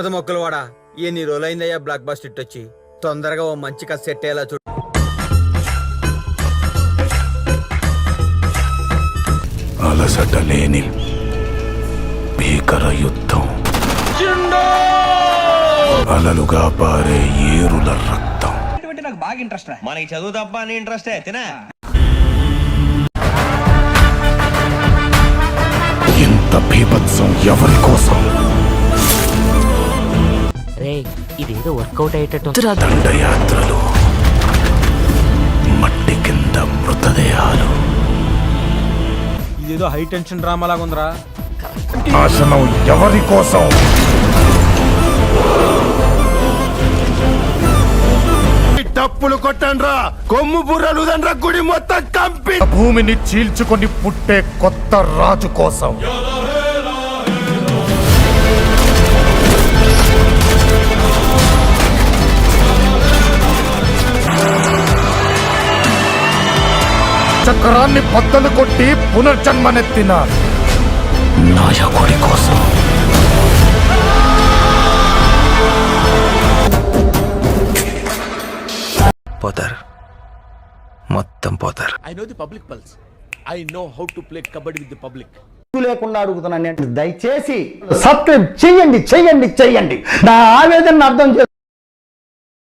కాదు మొక్కలు వాడా, ఎన్ని రోజులైందయ్యా బ్లాక్ బస్టర్ హిట్ వచ్చి. తొందరగా ఓ మంచి కథ సెట్ అయ్యేలా చూడు. అలసట లేని భీకర యుద్ధం, అలలుగా పారే ఏరుల రక్తం. నాకు బాగా ఇంట్రెస్ట్. మనకి చదువు తప్ప అని ఇంట్రెస్టే తినా. ఇంత బీభత్సం ఎవరి కోసం? ఇదేదో వర్కౌట్ అయ్యేటట్టు. దండయాత్రలు, మట్టి కింద మృతదేహాలు. ఇదేదో హై టెన్షన్ డ్రామా లాగా ఉందిరా. నాశనం ఎవరి కోసం? డప్పులు కొట్టండ్రా, కొమ్ము బుర్రలు దండ్రా, గుడి మొత్తం కంపి. భూమిని చీల్చుకొని పుట్టే కొత్త రాజు కోసం. చక్రాన్ని బద్దలు కొట్టి పునర్జన్మనెత్తిన నాయకుడి కోసం. పోతారు, మొత్తం పోతారు. I know the public pulse. I know how to play kabaddi with the public. లేకుండా అడుగుతున్నాను. దయచేసి సబ్స్క్రైబ్ చెయ్యండి, నా ఆవేదనను అర్థం